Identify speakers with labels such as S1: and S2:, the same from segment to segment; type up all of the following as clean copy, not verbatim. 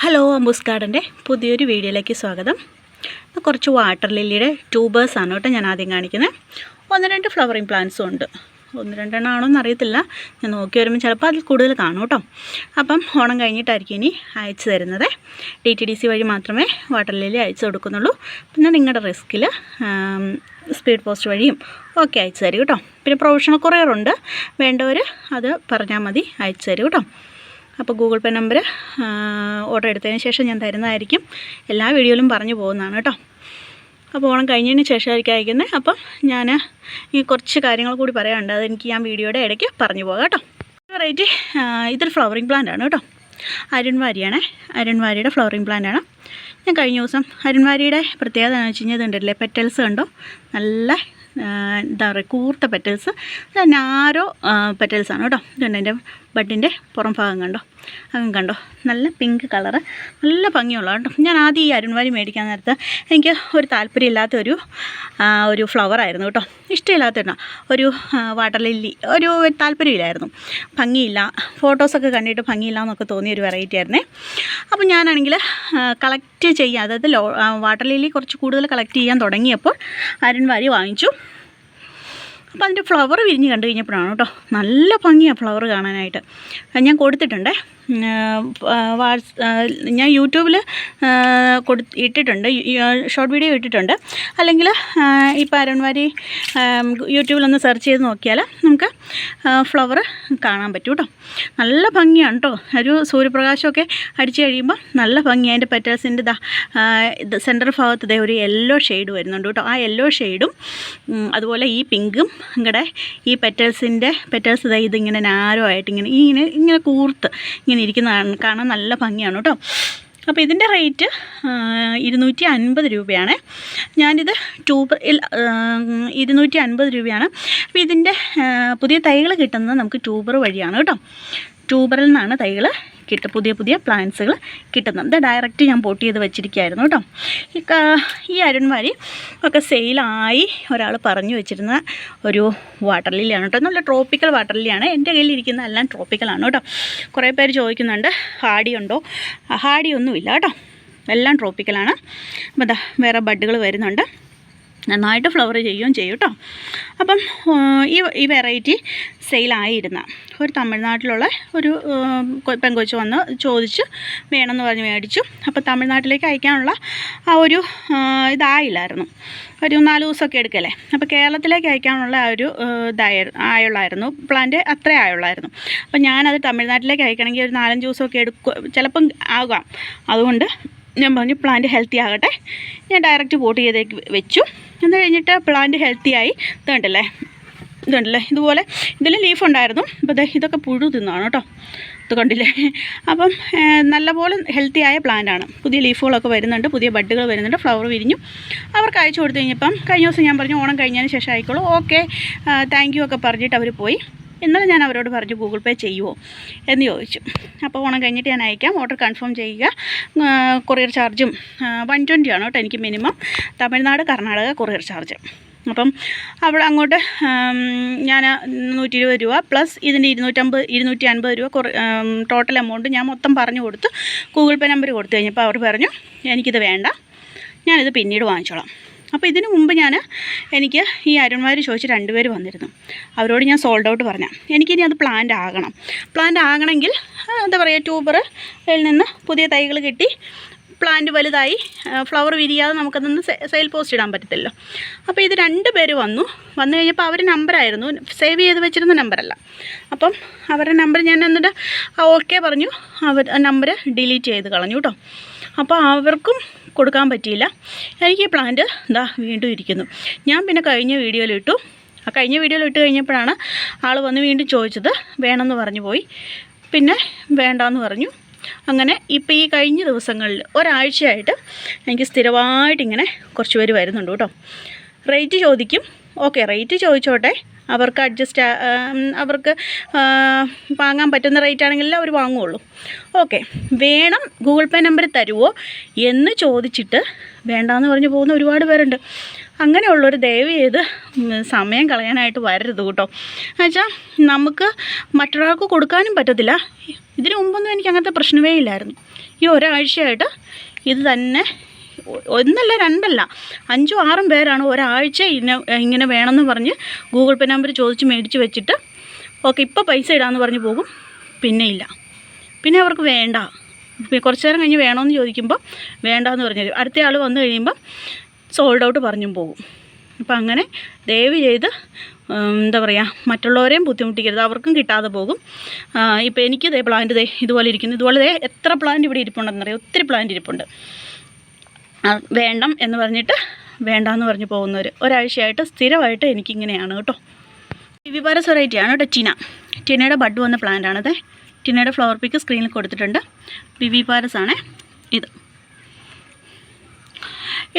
S1: Hello, അംബൂസ് ഗാർഡൻ്റെ പുതിയൊരു വീഡിയോയിലേക്ക് സ്വാഗതം. കുറച്ച് വാട്ടർ ലില്ലിയുടെ ട്യൂബേഴ്സാണ് കേട്ടോ ഞാൻ ആദ്യം കാണിക്കുന്നത്. 1-2 ഫ്ലവറിങ് പ്ലാന്റ്സും ഉണ്ട്. 1-2 ആണോന്ന് അറിയത്തില്ല, ഞാൻ നോക്കി വരുമ്പോൾ ചിലപ്പോൾ അതിൽ കൂടുതൽ കാണും കേട്ടോ. അപ്പം ഓണം കഴിഞ്ഞിട്ടായിരിക്കും ഇനി അയച്ചു തരുന്നത്. DTDC വഴി മാത്രമേ വാട്ടർ ലില്ലി അയച്ചു കൊടുക്കുന്നുള്ളൂ. പിന്നെ നിങ്ങളുടെ റിസ്കിൽ സ്പീഡ് പോസ്റ്റ് വഴിയും ഒക്കെ അയച്ചു തരും കേട്ടോ. പിന്നെ പ്രൊഫഷണൽ കൊറിയറുണ്ട്, വേണ്ടവർ അത് പറഞ്ഞാൽ മതി, അയച്ചു തരും കേട്ടോ. അപ്പോൾ ഗൂഗിൾ പേ നമ്പർ ഓർഡർ എടുത്തതിന് ശേഷം ഞാൻ തരുന്നതായിരിക്കും. എല്ലാ വീഡിയോയിലും പറഞ്ഞു പോകുന്നതാണ് കേട്ടോ. അപ്പോൾ ഓണം കഴിഞ്ഞതിന് ശേഷമായിരിക്കും അയക്കുന്നത്. അപ്പം ഞാൻ ഈ കുറച്ച് കാര്യങ്ങൾ കൂടി പറയാനുണ്ട്, അതെനിക്ക് ഞാൻ വീഡിയോയുടെ ഇടയ്ക്ക് പറഞ്ഞു പോകാം കേട്ടോ. വെറൈറ്റി ഇതൊരു ഫ്ലവറിങ് പ്ലാന്റ് ആണ് കേട്ടോ. അരുൺവാരിയാണേ, അരുൺവാരിയുടെ ഫ്ലവറിങ് പ്ലാന്റ് ആണ്. ഞാൻ കഴിഞ്ഞ ദിവസം അരുൺവാരിയുടെ പ്രത്യേകത എന്ന് വെച്ച് കഴിഞ്ഞാൽ ഇതുണ്ടല്ലേ, പെറ്റൽസ് കണ്ടോ, നല്ല എന്താ പറയുക, കൂർത്ത പെറ്റൽസ്, നാരോ പെറ്റൽസാണ് കേട്ടോ. ഇതുണ്ട് എൻ്റെ ബഡിൻ്റെ പുറം ഭാഗം കണ്ടോ, അങ്ങ് കണ്ടോ, നല്ല പിങ്ക് കളറ്, നല്ല ഭംഗിയുള്ള കേട്ടോ. ഞാൻ ആദ്യം ഈ അരുൺവാരി മേടിക്കാൻ നേരത്ത് എനിക്ക് ഒരു താല്പര്യമില്ലാത്ത ഒരു ഫ്ലവറായിരുന്നു കേട്ടോ. ഇഷ്ടമില്ലാത്ത ഒരു വാട്ടർ ലില്ലി, ഒരു താല്പര്യമില്ലായിരുന്നു, ഭംഗിയില്ല, ഫോട്ടോസൊക്കെ കണ്ടിട്ട് ഭംഗിയില്ല എന്നൊക്കെ തോന്നിയൊരു വെറൈറ്റി ആയിരുന്നേ. അപ്പോൾ ഞാനാണെങ്കിൽ കളക്ട് ചെയ്യാൻ, അതായത് വാട്ടർ ലില്ലി കുറച്ച് കൂടുതൽ കളക്ട് ചെയ്യാൻ തുടങ്ങിയപ്പോൾ അരുൺവാരി വാങ്ങിച്ചു. അപ്പോൾ അതിൻ്റെ ഫ്ലവർ വിരിഞ്ഞ് കണ്ടു കഴിഞ്ഞപ്പോഴാണ് കേട്ടോ നല്ല ഭംഗിയാണ് ഫ്ലവർ കാണാനായിട്ട്. ഞാൻ കൊടുത്തിട്ടുണ്ട്, ഞാൻ യൂട്യൂബിൽ ഇട്ടിട്ടുണ്ട്, ഷോർട്ട് വീഡിയോ ഇട്ടിട്ടുണ്ട്. അല്ലെങ്കിൽ ഇപ്പോൾ അരുൺവാരി യൂട്യൂബിലൊന്ന് സെർച്ച് ചെയ്ത് നോക്കിയാൽ നമുക്ക് ഫ്ലവർ കാണാൻ പറ്റും കേട്ടോ. നല്ല ഭംഗിയാണ് കേട്ടോ. ഒരു സൂര്യപ്രകാശമൊക്കെ അടിച്ചു കഴിയുമ്പോൾ നല്ല ഭംഗിയാണ്. അതിൻ്റെ പെറ്റൽസിൻ്റെ ഇത് സെൻറ്റർ ഭാഗത്ത് ഒരു യെല്ലോ ഷെയ്ഡ് വരുന്നുണ്ട് കേട്ടോ. ആ യെല്ലോ ഷെയ്ഡും അതുപോലെ ഈ പിങ്കും ഇങ്ങടെ ഈ പെറ്റൽസ് ഇതിങ്ങനെ നാരോ ആയിട്ട് ഇങ്ങനെ കൂർത്ത് ഇങ്ങനെ ഇരിക്കുന്നതാണ് കാണാൻ നല്ല ഭംഗിയാണ് കേട്ടോ. അപ്പോൾ ഇതിൻ്റെ റേറ്റ് 250 രൂപയാണ്. ഞാനിത് ട്യൂബറിൽ 250 രൂപയാണ്. അപ്പോൾ ഇതിൻ്റെ പുതിയ തൈകൾ കിട്ടുന്നത് നമുക്ക് ട്യൂബർ വഴിയാണ് കേട്ടോ. ട്യൂബറിൽ നിന്നാണ് തൈകൾ പുതിയ പ്ലാന്റ്സുകൾ കിട്ടുന്നത്. ഇത് ഡയറക്റ്റ് ഞാൻ പോട്ട് ചെയ്ത് വെച്ചിരിക്കുകയായിരുന്നു കേട്ടോ. ഈ അരുൺവാരി ഒക്കെ സെയിലായി ഒരാൾ പറഞ്ഞു വെച്ചിരുന്ന ഒരു വാട്ടർ ലില്ലിയാണ് കേട്ടോ. നല്ല ട്രോപ്പിക്കൽ വാട്ടർ ലില്ലിയാണ്. എൻ്റെ കയ്യിലിരിക്കുന്ന എല്ലാം ട്രോപ്പിക്കലാണ് കേട്ടോ. കുറേ പേര് ചോദിക്കുന്നുണ്ട് ഹാഡി ഉണ്ടോ. ഹാഡി ഒന്നുമില്ല കേട്ടോ, എല്ലാം ട്രോപ്പിക്കലാണ്. അപ്പോൾ ദാ വേറെ ബഡുകൾ വരുന്നുണ്ട്, നന്നായിട്ട് ഫ്ലവർ ചെയ്യും കേട്ടോ. അപ്പം ഈ വെറൈറ്റി സെയിലായിരുന്ന ഒരു തമിഴ്നാട്ടിലുള്ള ഒരു പെങ്കൊച്ച് വന്ന് ചോദിച്ച് വേണമെന്ന് പറഞ്ഞ് മേടിച്ചു. അപ്പോൾ തമിഴ്നാട്ടിലേക്ക് അയക്കാനുള്ള ആ ഒരു ഇതായില്ലായിരുന്നു, ഒരു 4 ദിവസമൊക്കെ എടുക്കല്ലേ. അപ്പോൾ കേരളത്തിലേക്ക് അയക്കാനുള്ള ആ ഒരു ആയുള്ളായിരുന്നു, പ്ലാന്റ് അത്ര ആയുള്ളായിരുന്നു. അപ്പോൾ ഞാനത് തമിഴ്നാട്ടിലേക്ക് അയക്കണമെങ്കിൽ ഒരു 4-5 ദിവസമൊക്കെ എടുക്കും, ചിലപ്പം ആകാം. അതുകൊണ്ട് ഞാൻ പറഞ്ഞു പ്ലാന്റ് ഹെൽത്തി ആകട്ടെ, ഞാൻ ഡയറക്റ്റ് പോട്ട് ചെയ്തേക്ക് വെച്ചു. എന്ന് കഴിഞ്ഞിട്ട് പ്ലാന്റ് ഹെൽത്തിയായി. ഇതുണ്ടല്ലേ, ഇതുപോലെ ഇതിൽ ലീഫ് ഉണ്ടായിരുന്നു. അപ്പോൾ ഇതൊക്കെ പുഴു തിന്നാണ് കേട്ടോ, ഇത് കണ്ടില്ലേ. അപ്പം നല്ലപോലെ ഹെൽത്തിയായ പ്ലാന്റാണ്. പുതിയ ലീഫുകളൊക്കെ വരുന്നുണ്ട്, പുതിയ ബഡുകൾ വരുന്നുണ്ട്, ഫ്ലവർ വിരിഞ്ഞു. അവർക്ക് അയച്ചു കൊടുത്തു കഴിഞ്ഞപ്പം കഴിഞ്ഞ ദിവസം ഞാൻ പറഞ്ഞു ഓണം കഴിഞ്ഞതിന് ശേഷം ആയിക്കോളൂ, ഓക്കെ താങ്ക് യു ഒക്കെ പറഞ്ഞിട്ട് അവർ പോയി. ഇന്നലെ ഞാൻ അവരോട് പറഞ്ഞു ഗൂഗിൾ പേ ചെയ്യുമോ എന്ന് ചോദിച്ചു. അപ്പോൾ ഓണം കഴിഞ്ഞിട്ട് ഞാൻ അയക്കാം, ഓർഡർ കൺഫേം ചെയ്യുക. കൊറിയർ ചാർജും 120 ആണ് കേട്ടോ എനിക്ക് minimum, Tamil Nadu Karnataka courier charge. അപ്പം അവിടെ അങ്ങോട്ട് ഞാൻ 120 രൂപ പ്ലസ് ഇതിൻ്റെ 250 രൂപ ടോട്ടൽ എമൗണ്ട് ഞാൻ മൊത്തം പറഞ്ഞു കൊടുത്തു. ഗൂഗിൾ പേ നമ്പർ കൊടുത്തു കഴിഞ്ഞപ്പോൾ അവർ പറഞ്ഞു എനിക്കിത് വേണ്ട, ഞാനിത് പിന്നീട് വാങ്ങിച്ചോളാം. അപ്പോൾ ഇതിനു മുമ്പ് എനിക്ക് ഈ അരുൺവാരി ചോദിച്ച് 2 പേര് വന്നിരുന്നു. അവരോട് ഞാൻ സോൾഡ് ഔട്ട് പറഞ്ഞാൽ എനിക്കിനി അത് പ്ലാന്റ് ആകണമെങ്കിൽ എന്താ പറയുക, ട്യൂബറിൽ നിന്ന് പുതിയ തൈകൾ കിട്ടി പ്ലാന്റ് വലുതായി ഫ്ലവർ വിരിയാതെ നമുക്കതൊന്ന് സെയിൽ പോസ്റ്റ് ഇടാൻ പറ്റത്തില്ലോ. അപ്പോൾ ഇത് 2 പേര് വന്നു കഴിഞ്ഞപ്പോൾ അവർ നമ്പറായിരുന്നു, സേവ് ചെയ്ത് വെച്ചിരുന്ന നമ്പറല്ല. അപ്പം അവരുടെ നമ്പർ ഞാൻ എന്നിട്ട് ഓക്കെ പറഞ്ഞു, അവർ നമ്പർ ഡിലീറ്റ് ചെയ്ത് കളഞ്ഞു കേട്ടോ. അപ്പോൾ അവർക്കും കൊടുക്കാൻ പറ്റിയില്ല. എനിക്ക് ഈ പ്ലാന്റ് വീണ്ടും ഇരിക്കുന്നു. ഞാൻ പിന്നെ കഴിഞ്ഞ വീഡിയോയിൽ ഇട്ട് കഴിഞ്ഞപ്പോഴാണ് ആൾ വന്ന് വീണ്ടും ചോദിച്ചത്, വേണമെന്ന് പറഞ്ഞു പോയി, പിന്നെ വേണ്ടാന്ന് പറഞ്ഞു. അങ്ങനെ ഇപ്പോൾ ഈ കഴിഞ്ഞ ദിവസങ്ങളിൽ ഒരാഴ്ചയായിട്ട് എനിക്ക് സ്ഥിരമായിട്ടിങ്ങനെ കുറച്ച് പേര് വരുന്നുണ്ട് കേട്ടോ. റേറ്റ് ചോദിക്കും, ഓക്കെ റേറ്റ് ചോദിച്ചോട്ടെ, അവർക്ക് വാങ്ങാൻ പറ്റുന്ന റേറ്റ് ആണെങ്കിലേ അവർ വാങ്ങുകയുള്ളൂ. ഓക്കെ വേണം, ഗൂഗിൾ പേ നമ്പർ തരുമോ എന്ന് ചോദിച്ചിട്ട് വേണ്ടാന്ന് പറഞ്ഞു പോകുന്ന ഒരുപാട് പേരുണ്ട്. അങ്ങനെയുള്ളൊരു ദയവ് ചെയ്ത് സമയം കളയാനായിട്ട് വരരുത് കേട്ടോ. എന്നുവെച്ചാൽ നമുക്ക് മറ്റൊരാൾക്ക് കൊടുക്കാനും പറ്റത്തില്ല. ഇതിനു മുമ്പൊന്നും എനിക്ക് അങ്ങനത്തെ പ്രശ്നമേ ഇല്ലായിരുന്നു. ഈ ഒരാഴ്ചയായിട്ട് ഇത് തന്നെ, ഒന്നല്ല രണ്ടല്ല 5 6 പേരാണ് ഒരാഴ്ച ഇങ്ങനെ വേണമെന്ന് പറഞ്ഞ് ഗൂഗിൾ പേ നമ്പർ ചോദിച്ച് മേടിച്ച് വെച്ചിട്ട് ഓക്കെ ഇപ്പോൾ പൈസ ഇടാമെന്ന് പറഞ്ഞ് പോകും, പിന്നെ ഇല്ല, പിന്നെ അവർക്ക് വേണ്ട, കുറച്ച് നേരം കഴിഞ്ഞ് വേണമെന്ന് ചോദിക്കുമ്പോൾ വേണ്ടാന്ന് പറഞ്ഞു തരും. അടുത്ത ആൾ വന്നു കഴിയുമ്പോൾ സോൾഡ് ഔട്ട് പറഞ്ഞും പോകും. അപ്പം അങ്ങനെ ദയവ് ചെയ്ത് എന്താ പറയുക, മറ്റുള്ളവരെയും ബുദ്ധിമുട്ടിക്കരുത്, അവർക്കും കിട്ടാതെ പോകും. ഇപ്പോൾ എനിക്ക് പ്ലാന്റ് ഇതുപോലെ ഇരിക്കുന്നു. ഇതുപോലെ എത്ര പ്ലാന്റ് ഇവിടെ ഇരിപ്പുണ്ടെന്നറിയാം, ഒത്തിരി പ്ലാന്റ് ഇരിപ്പുണ്ട്. വേണ്ടം എന്ന് പറഞ്ഞിട്ട് വേണ്ടാന്ന് പറഞ്ഞ് പോകുന്നവർ ഒരാഴ്ചയായിട്ട് സ്ഥിരമായിട്ട് എനിക്കിങ്ങനെയാണ് കേട്ടോ. വിവിപാരസ് വെറൈറ്റിയാണ് കേട്ടോ. ടിനയുടെ ബഡ് വന്ന പ്ലാന്റാണത്. ടിനയുടെ ഫ്ലവർ പിക്ക് സ്ക്രീനിൽ കൊടുത്തിട്ടുണ്ട്. വിവിപാരസ് ആണ് ഇത്.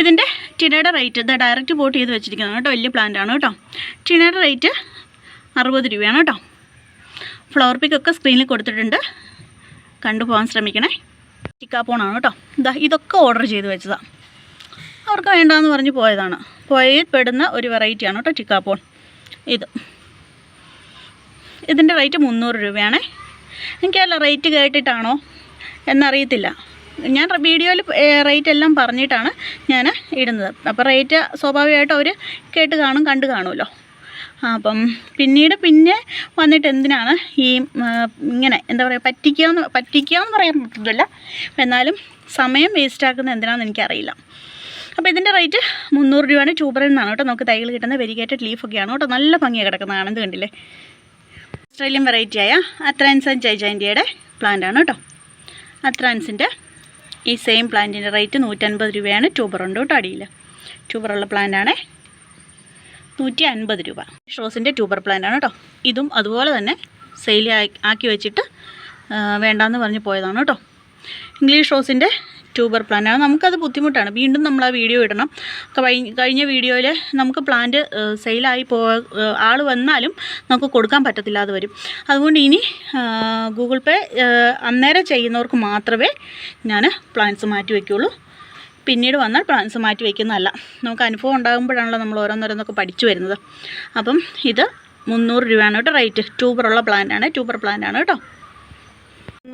S1: ഇതിൻ്റെ ടിനയുടെ റേറ്റ് ഇത് ഡയറക്റ്റ് പോട്ട് ചെയ്ത് വെച്ചിരിക്കുന്നതാണ് കേട്ടോ. വലിയ പ്ലാന്റാണ് കേട്ടോ. ടിനയുടെ റേറ്റ് 60 രൂപയാണ് കേട്ടോ. ഫ്ലവർ പിക്കൊക്കെ സ്ക്രീനിൽ കൊടുത്തിട്ടുണ്ട്, കണ്ടുപോകാൻ ശ്രമിക്കണേ. ചിക്കാപ്പോണാണ് കേട്ടോ. ഇതൊക്കെ ഓർഡർ ചെയ്ത് വെച്ചതാണ്, അവർക്ക് വേണ്ടാന്ന് പറഞ്ഞ് പോയതാണ്. പെടുന്ന ഒരു വെറൈറ്റിയാണ് കേട്ടോ ചിക്കാപ്പോൺ. ഇതിൻ്റെ റേറ്റ് 300 രൂപയാണ്. എനിക്കല്ല റേറ്റ് കേട്ടിട്ടാണോ എന്നറിയത്തില്ല, ഞാൻ വീഡിയോയിൽ റേറ്റ് എല്ലാം പറഞ്ഞിട്ടാണ് ഞാൻ ഇടുന്നത്. അപ്പോൾ റേറ്റ് സ്വാഭാവികമായിട്ട് അവർ കണ്ടു കാണുമല്ലോ. അപ്പം പിന്നെ വന്നിട്ട് എന്തിനാണ് ഈ ഇങ്ങനെ എന്താ പറയുക പറ്റിക്കാന്ന് പറയാൻ പറ്റില്ല, എന്നാലും സമയം വേസ്റ്റാക്കുന്നത് എന്തിനാണെന്ന് എനിക്കറിയില്ല. അപ്പോൾ ഇതിൻ്റെ റേറ്റ് 300 രൂപയാണ്. ട്യൂബറിൽ നിന്നാണ് കേട്ടോ നമുക്ക് തൈകൾ കിട്ടുന്ന വെരിഗേറ്റഡ് ലീഫൊക്കെയാണ് കേട്ടോ. നല്ല ഭംഗിയാണ് കിടക്കുന്നതാണ്, ഇത് കണ്ടില്ലേ. ഓസ്ട്രേലിയൻ വെറൈറ്റിയായ അത്രാൻസ് ആൻഡ് ജൈജാൻറ്റിയുടെ പ്ലാന്റാണ് കേട്ടോ. അത്രാൻസിൻ്റെ ഈ സെയിം പ്ലാന്റിൻ്റെ റേറ്റ് 150 രൂപയാണ്. ട്യൂബറുണ്ട് കേട്ടോ അടിയിൽ. ട്യൂബറുള്ള പ്ലാന്റാണ്, 150 രൂപ. റോസിൻ്റെ ട്യൂബർ പ്ലാന്റാണ് കേട്ടോ. ഇതും അതുപോലെ തന്നെ സെയിൽ ആക്കി വെച്ചിട്ട് വേണ്ടാന്ന് പറഞ്ഞ് പോയതാണ് കേട്ടോ. ഇംഗ്ലീഷ് റോസിൻ്റെ ട്യൂബർ പ്ലാന്റാണ്. നമുക്കത് ബുദ്ധിമുട്ടാണ്, വീണ്ടും നമ്മൾ ആ വീഡിയോ ഇടണം. കഴിഞ്ഞ വീഡിയോയിൽ നമുക്ക് പ്ലാന്റ് സെയിലായി ആൾ വന്നാലും നമുക്ക് കൊടുക്കാൻ പറ്റത്തില്ലാതെ വരും. അതുകൊണ്ട് ഇനി ഗൂഗിൾ പേ അന്നേരം ചെയ്യുന്നവർക്ക് മാത്രമേ ഞാൻ പ്ലാന്റ്സ് മാറ്റി വയ്ക്കുകയുള്ളൂ. പിന്നീട് വന്നാൽ പ്ലാന്റ്സ് മാറ്റി വയ്ക്കുന്നതല്ല. നമുക്ക് അനുഭവം ഉണ്ടാകുമ്പോഴാണല്ലോ നമ്മൾ ഓരോന്നോരോന്നൊക്കെ പഠിച്ചു വരുന്നത്. അപ്പം ഇത് 300 രൂപയാണ് കേട്ടോ റേറ്റ്. ട്യൂബറുള്ള പ്ലാന്റാണ്, ട്യൂബർ പ്ലാന്റാണ് കേട്ടോ.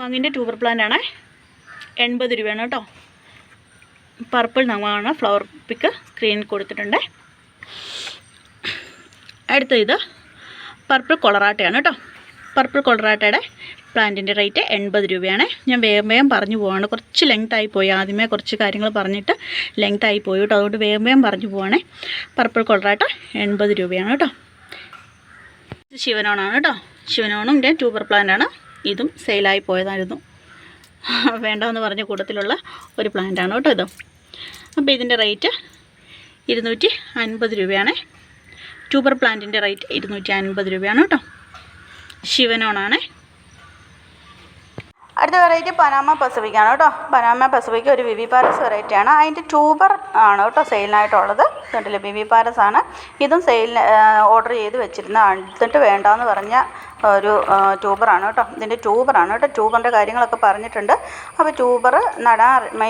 S1: വാങ്ങിൻ്റെ ട്യൂബർ പ്ലാന്റാണ്, 80 രൂപയാണ് കേട്ടോ. പർപ്പിൾ നവാണ് ഫ്ലവർ പിക്ക് സ്ക്രീനിൽ കൊടുത്തിട്ടുണ്ട്. അടുത്ത ഇത് പർപ്പിൾ കൊളറാട്ടയാണ് കേട്ടോ. പർപ്പിൾ കൊളറാട്ടയുടെ പ്ലാന്റിൻ്റെ റേറ്റ് 80 രൂപയാണ്. ഞാൻ വേഗം പറഞ്ഞു പോവാണ്, കുറച്ച് ലെങ്തായി പോയി. ആദ്യമേ കുറച്ച് കാര്യങ്ങൾ പറഞ്ഞിട്ട് ലെങ്തായി പോയി കേട്ടോ, അതുകൊണ്ട് വേഗം പറഞ്ഞു പോവാണേ. പർപ്പിൾ കൊളറാട്ട 80 രൂപയാണ് കേട്ടോ. ഇത് ശിവനോണാണ് കേട്ടോ. ശിവനോണിൻ്റെ ട്യൂബർ പ്ലാന്റാണ്. ഇതും സെയിലായി പോയതായിരുന്നു, വേണ്ടെന്ന് പറഞ്ഞ കൂട്ടത്തിലുള്ള ഒരു പ്ലാന്റാണ് കേട്ടോ ഇത്. അപ്പോൾ ഇതിൻ്റെ റേറ്റ് 250 രൂപയാണ്. ട്യൂബർ പ്ലാന്റിൻ്റെ റേറ്റ് 250 രൂപയാണ് കേട്ടോ. ശിവനോണാണ്. അടുത്ത വെറൈറ്റി പനാമ പസഫിക്കാണ് കേട്ടോ. പനാമ പസഫിക്ക് ഒരു വിവിപാരസ് വെറൈറ്റിയാണ്. അതിൻ്റെ ട്യൂബർ ആണ് കേട്ടോ സെയിലിനായിട്ടുള്ളത്. കണ്ടില്ലേ, വിവിപാരസ് ആണ്. ഇതും സെയിലിന് ഓർഡർ ചെയ്ത് വെച്ചിരുന്ന അടുത്തിട്ട് വേണ്ടാന്ന് പറഞ്ഞ ഒരു ട്യൂബറാണ് കേട്ടോ. ഇതിൻ്റെ ട്യൂബറാണ് കേട്ടോ. ട്യൂബറിൻ്റെ കാര്യങ്ങളൊക്കെ പറഞ്ഞിട്ടുണ്ട്. അപ്പോൾ ട്യൂബർ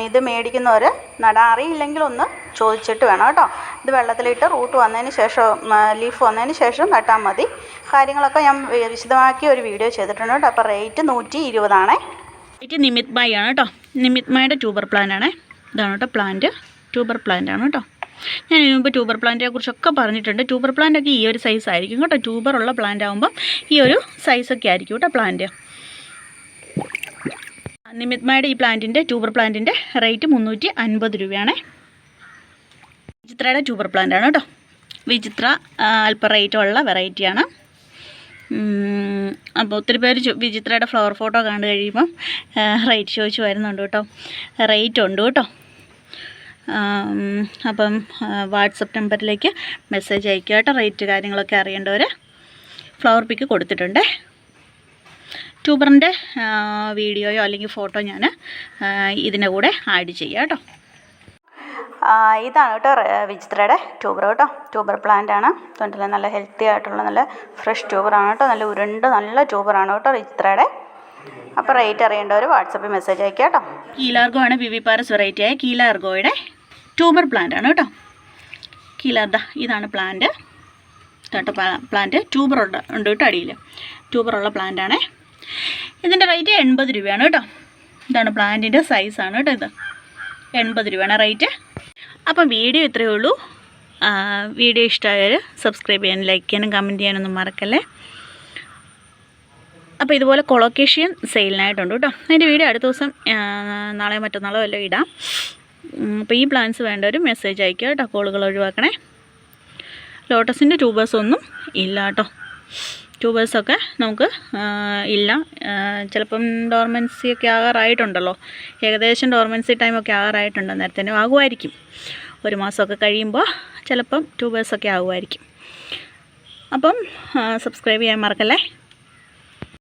S1: ഇത് മേടിക്കുന്നവർ നടാൻ അറിയില്ലെങ്കിൽ ഒന്ന് ചോദിച്ചിട്ട് വേണം കേട്ടോ. ഇത് വെള്ളത്തിലിട്ട് റൂട്ട് വന്നതിന് ശേഷം ലീഫ് വന്നതിന് ശേഷം നട്ടാൽ മതി. കാര്യങ്ങളൊക്കെ ഞാൻ വിശദമാക്കി ഒരു വീഡിയോ ചെയ്തിട്ടുണ്ട് കേട്ടോ. അപ്പോൾ റേറ്റ് 120 ആണ്. റേറ്റ് നിമിത്മായി ആണ് കേട്ടോ. നിമിത്മായുടെ ട്യൂബർ പ്ലാന്റാണ്. ഇതാണ് കേട്ടോ പ്ലാന്റ്, ട്യൂബർ പ്ലാന്റാണ് കേട്ടോ. ഞാൻ ഇതിനു മുമ്പ് ട്യൂബർ പ്ലാന്റിനെ കുറിച്ചൊക്കെ പറഞ്ഞിട്ടുണ്ട്. ട്യൂബർ പ്ലാന്റൊക്കെ ഈ ഒരു സൈസ് ആയിരിക്കും കേട്ടോ. ട്യൂബറുള്ള പ്ലാന്റ് ആകുമ്പം ഈ ഒരു സൈസൊക്കെ ആയിരിക്കും കേട്ടോ പ്ലാന്റ്. നിമിത്മായുടെ ഈ പ്ലാന്റിൻ്റെ ട്യൂബർ പ്ലാന്റിൻ്റെ റേറ്റ് 350 രൂപയാണ്. വിചിത്രയുടെ ട്യൂബർ പ്ലാന്റാണ് കേട്ടോ. വിചിത്ര അല്പ റേറ്റുള്ള വെറൈറ്റിയാണ്. അപ്പോൾ ഒത്തിരി പേര് വിചിത്രയുടെ ഫ്ലവർ ഫോട്ടോ കണ്ടു കഴിയുമ്പം റേറ്റ് ചോദിച്ച് വരുന്നുണ്ട് കേട്ടോ. റേറ്റ് ഉണ്ട് കേട്ടോ. അപ്പം വാട്സപ്പ് നമ്പറിലേക്ക് മെസ്സേജ് അയക്കുക കേട്ടോ. റേറ്റ് കാര്യങ്ങളൊക്കെ അറിയേണ്ടവർ ഫ്ലവർ പിക്ക് കൊടുത്തിട്ടുണ്ട്. ട്യൂബറിൻ്റെ വീഡിയോയോ അല്ലെങ്കിൽ ഫോട്ടോ ഞാൻ ഇതിൻ്റെ കൂടെ ആഡ് ചെയ്യാം കേട്ടോ. ഇതാണ് കേട്ടോ വിചിത്രയുടെ ട്യൂബർ കേട്ടോ. ട്യൂബർ പ്ലാന്റാണ്. കണ്ടില്ലേ, നല്ല ഹെൽത്തി ആയിട്ടുള്ള നല്ല ഫ്രഷ് ട്യൂബറാണ് കേട്ടോ. നല്ല ഉരുണ്ട് നല്ല ട്യൂബറാണ് കേട്ടോ വിചിത്രയുടെ. അപ്പോൾ റേറ്റ് അറിയേണ്ടവർ വാട്സപ്പിൽ മെസ്സേജ് അയക്കുക കേട്ടോ. കീലാർഗോ ആണ് വിവിപാരസ് വെറൈറ്റിയായ കീലാർഗോയുടെ ട്യൂബർ പ്ലാന്റാണ് കേട്ടോ. കീലർ ഇതാണ് പ്ലാന്റ് കേട്ടോ. പ്ലാന്റ് ട്യൂബർ ഉണ്ട് കേട്ടോ, അടിയിൽ ട്യൂബറുള്ള പ്ലാന്റാണേ. ഇതിൻ്റെ റേറ്റ് 80 രൂപയാണ് കേട്ടോ. ഇതാണ് പ്ലാന്റിൻ്റെ സൈസാണ് കേട്ടോ, ഇത് 80 രൂപയാണ് റേറ്റ്. അപ്പം വീഡിയോ ഇത്രയേ ഉള്ളൂ. വീഡിയോ ഇഷ്ടമായാൽ സബ്സ്ക്രൈബ് ചെയ്യാനും ലൈക്ക് ചെയ്യാനും കമൻറ്റ് ചെയ്യാനൊന്നും മറക്കല്ലേ. അപ്പോൾ ഇതുപോലെ കൊളോക്കേഷ്യൻ സെയിലിനായിട്ടുണ്ട് കേട്ടോ. അതിൻ്റെ വീഡിയോ അടുത്ത ദിവസം നാളെയോ മറ്റന്നാളോ വല്ലതും ഇടാം. അപ്പോൾ ഈ പ്ലാൻസ് വേണ്ടവർ മെസ്സേജ് അയക്കുക കേട്ടോ, കോളുകൾ ഒഴിവാക്കണേ. ലോട്ടസിൻ്റെ ട്യൂബേഴ്സൊന്നും ഇല്ല കേട്ടോ. ട്യൂബേഴ്സൊക്കെ നമുക്ക് ഇല്ല. ചിലപ്പം ഡോർമൻസി ഒക്കെ ആകാറായിട്ടുണ്ടല്ലോ, ഏകദേശം ഡോർമൻസി ടൈമൊക്കെ ആകാറായിട്ടുണ്ട്. നേരത്തെ ആകുമായിരിക്കും, 1 മാസമൊക്കെ കഴിയുമ്പോൾ ചിലപ്പം ട്യൂബേഴ്സൊക്കെ ആകുമായിരിക്കും. അപ്പം സബ്സ്ക്രൈബ് ചെയ്യാൻ മറക്കല്ലേ.